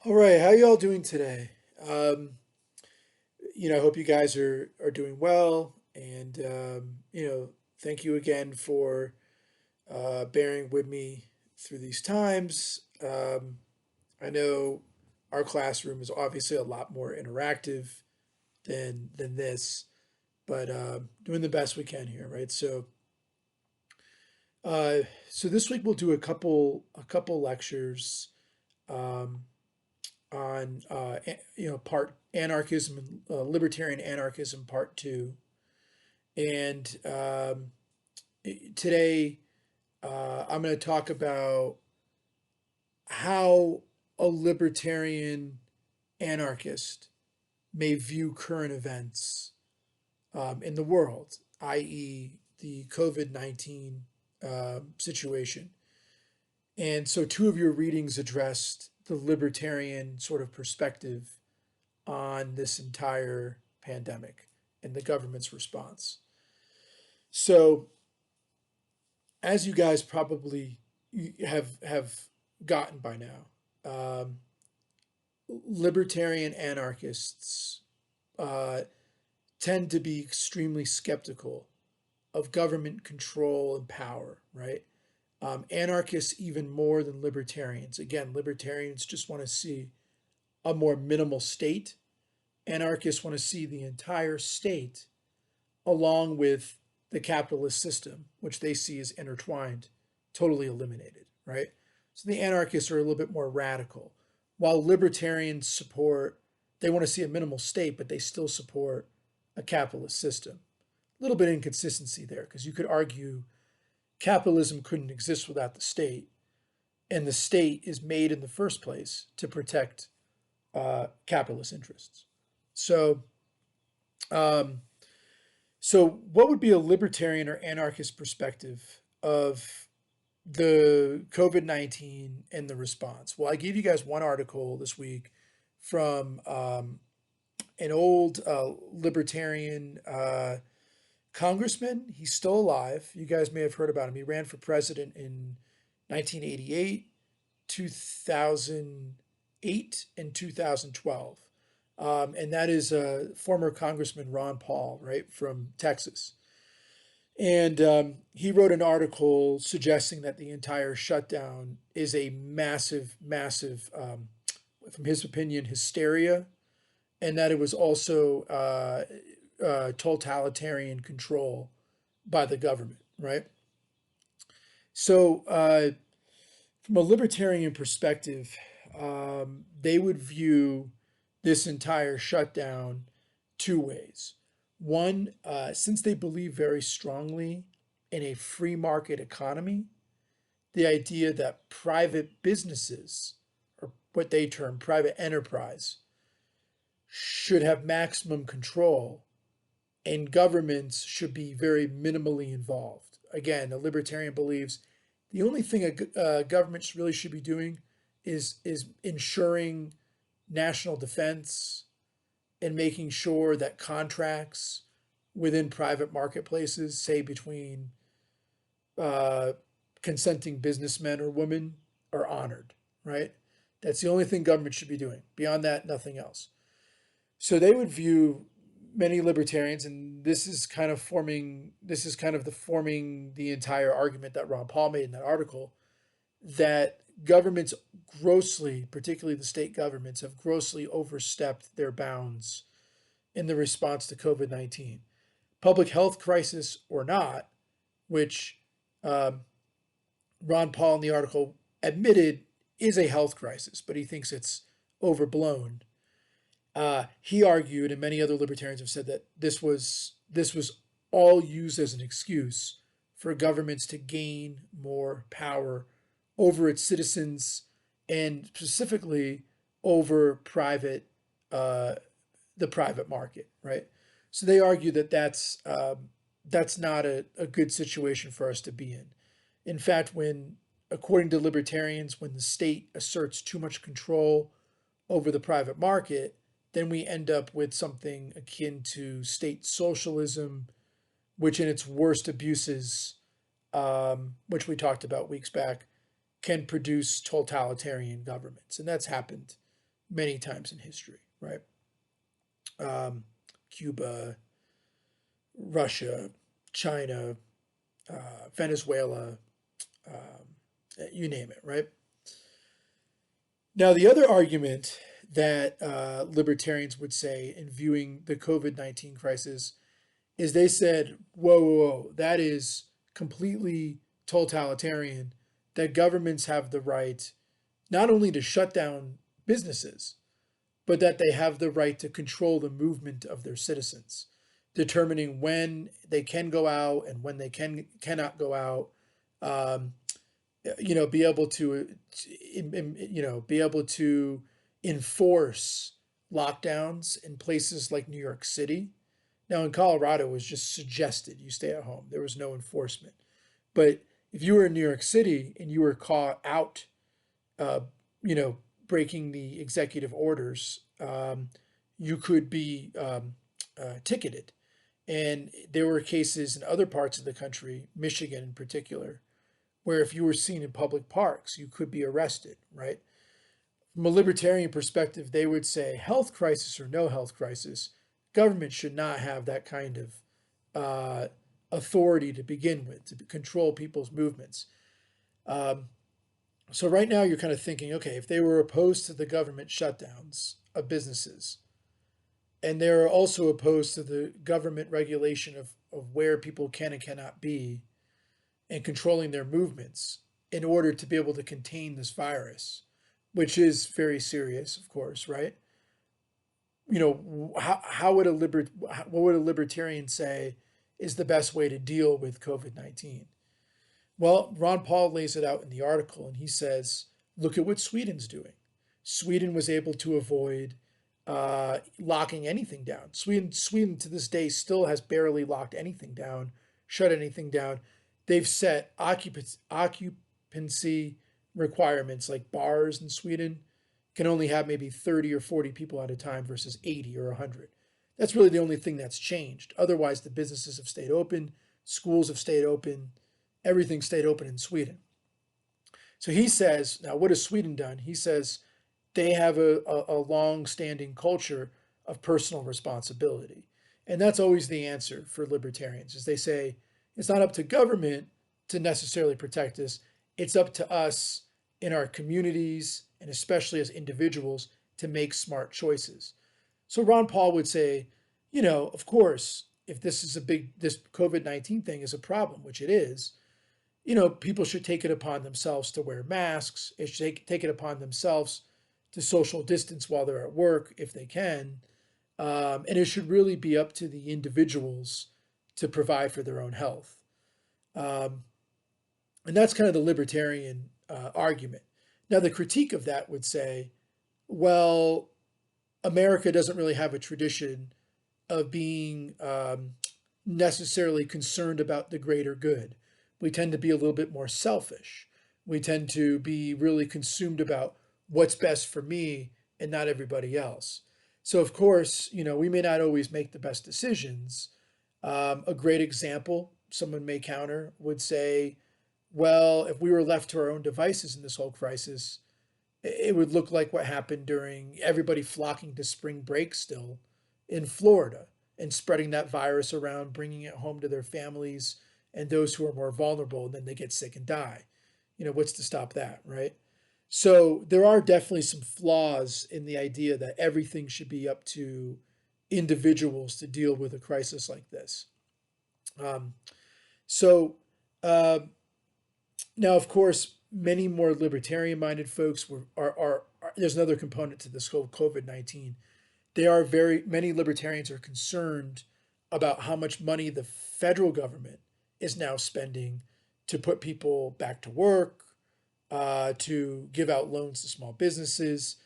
All right, how y'all doing today? I hope you guys are doing well, and thank you again for bearing with me through these times. I know our classroom is obviously a lot more interactive than this, but doing the best we can here, right? Uh, so this week we'll do a couple lectures. Um, on part anarchism and libertarian anarchism part two, and today I'm going to talk about how a libertarian anarchist may view current events in the world, i.e., the COVID-19 situation. And so, two of your readings addressed the libertarian sort of perspective on this entire pandemic and the government's response. So, as you guys probably have gotten by now, um, libertarian anarchists uh, tend to be extremely skeptical of government control and power, right? Anarchists even more than libertarians. Again, libertarians just want to see a more minimal state. Anarchists want to see the entire state along with the capitalist system, which they see as intertwined, totally eliminated, right? So the anarchists are a little bit more radical. While libertarians support, they want to see a minimal state, but they still support a capitalist system. A little bit of inconsistency there, because you could argue capitalism couldn't exist without the state, and the state is made in the first place to protect capitalist interests. So, um, so what would be a libertarian or anarchist perspective of the COVID-19 and the response? Well, I gave you guys one article this week from an old libertarian congressman. He's still alive. You guys may have heard about him. He ran for president in 1988, 2008, and 2012. And that is former Congressman Ron Paul, right, from Texas. And he wrote an article suggesting that the entire shutdown is a massive, from his opinion, hysteria, and that it was also totalitarian control by the government, right? So, from a libertarian perspective, they would view this entire shutdown two ways. One, since they believe very strongly in a free market economy, the idea that private businesses, or what they term private enterprise, should have maximum control and governments should be very minimally involved. Again, a libertarian believes the only thing a government really should be doing is ensuring national defense and making sure that contracts within private marketplaces, say between uh, consenting businessmen or women, are honored, right? That's the only thing government should be doing. Beyond that, nothing else. So they would view many libertarians, and this is kind of the forming the entire argument that Ron Paul made in that article, that governments grossly, particularly the state governments, have grossly overstepped their bounds in the response to COVID-19. Public health crisis or not, which um, Ron Paul in the article admitted is a health crisis, but he thinks it's overblown. He argued, and many other libertarians have said, that this was all used as an excuse for governments to gain more power over its citizens, and specifically over uh, the private market, right? So they argue that that's not a good situation for us to be in. In fact, according to libertarians, when the state asserts too much control over the private market, then we end up with something akin to state socialism, which in its worst abuses, which we talked about weeks back, can produce totalitarian governments. And that's happened many times in history, right? Cuba, Russia, China, Venezuela, you name it, right? Now, the other argument that libertarians would say in viewing the COVID-19 crisis is they said, whoa, whoa, whoa, that is completely totalitarian, that governments have the right not only to shut down businesses, but that they have the right to control the movement of their citizens, determining when they can go out and when they cannot go out. Um, be able to, be able to enforce lockdowns in places like New York City. Now, in Colorado, it was just suggested you stay at home. There was no enforcement. But if you were in New York City and you were caught out, uh, you know, breaking the executive orders, you could be ticketed. And there were cases in other parts of the country, Michigan in particular, where if you were seen in public parks, you could be arrested, right? From a libertarian perspective, they would say health crisis or no health crisis, government should not have that kind of authority to begin with, to control people's movements. Um, so right now you're kind of thinking, okay, if they were opposed to the government shutdowns of businesses, and they're also opposed to the government regulation of where people can and cannot be, and controlling their movements in order to be able to contain this virus, which is very serious, of course, right? How would what would a libertarian say is the best way to deal with COVID-19? Well, Ron Paul lays it out in the article, and he says, look at what Sweden's doing. Sweden was able to avoid locking anything down. Sweden to this day still has barely locked anything down, shut anything down. They've set occupancy requirements, like bars in Sweden can only have maybe 30 or 40 people at a time versus 80 or 100. That's really the only thing that's changed. Otherwise, the businesses have stayed open, schools have stayed open, everything stayed open in Sweden. So he says, now what has Sweden done? He says they have a long-standing culture of personal responsibility. And that's always the answer for libertarians, is they say, it's not up to government to necessarily protect us. It's up to us in our communities, and especially as individuals, to make smart choices. So Ron Paul would say, of course, if this COVID-19 thing is a problem, which it is, people should take it upon themselves to wear masks. It should take it upon themselves to social distance while they're at work, if they can. And it should really be up to the individuals to provide for their own health. And that's kind of the libertarian argument. Now, the critique of that would say, well, America doesn't really have a tradition of being necessarily concerned about the greater good. We tend to be a little bit more selfish. We tend to be really consumed about what's best for me and not everybody else. So, of course, we may not always make the best decisions. A great example, someone may counter, would say, well, if we were left to our own devices in this whole crisis, it would look like what happened during everybody flocking to spring break still in Florida and spreading that virus around, bringing it home to their families and those who are more vulnerable, and then they get sick and die. What's to stop that, right? So there are definitely some flaws in the idea that everything should be up to individuals to deal with a crisis like this. So now, of course, many more libertarian-minded folks are there's another component to this whole COVID-19. Many libertarians are concerned about how much money the federal government is now spending to put people back to work, to give out loans to small businesses.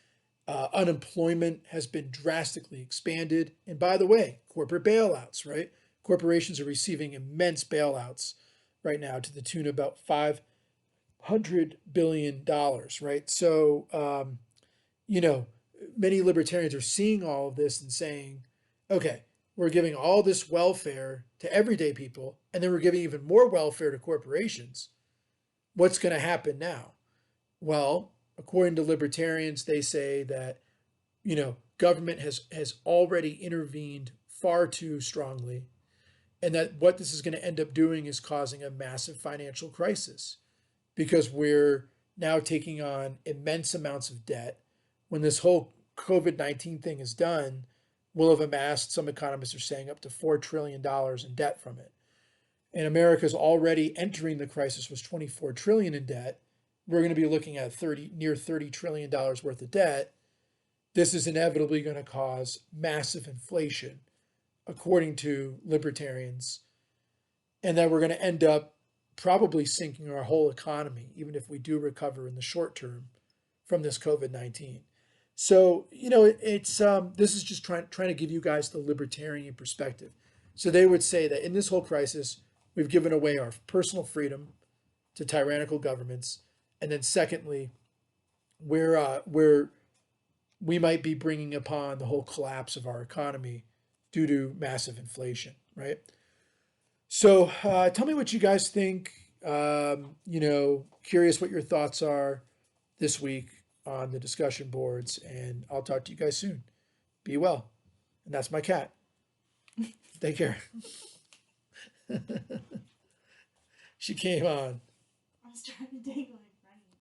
Unemployment has been drastically expanded. And by the way, corporate bailouts, right? Corporations are receiving immense bailouts right now to the tune of about $500 billion, right? So, many libertarians are seeing all of this and saying, okay, we're giving all this welfare to everyday people, and then we're giving even more welfare to corporations. What's going to happen now? Well, according to libertarians, they say that government has already intervened far too strongly, and that what this is going to end up doing is causing a massive financial crisis because we're now taking on immense amounts of debt. When this whole COVID-19 thing is done, we'll have amassed, some economists are saying, up to $4 trillion in debt from it. And America's already entering the crisis with 24 trillion in debt. We're going to be looking at near $30 trillion worth of debt. This is inevitably going to cause massive inflation, according to libertarians, and that we're going to end up probably sinking our whole economy, even if we do recover in the short term from this COVID-19. So, it's this is just trying to give you guys the libertarian perspective. So they would say that in this whole crisis, we've given away our personal freedom to tyrannical governments, and then secondly, we might be bringing upon the whole collapse of our economy due to massive inflation, right? So tell me what you guys think. Curious what your thoughts are this week on the discussion boards, and I'll talk to you guys soon. Be well. And that's my cat. Take care. She came on. I was trying to dangle it.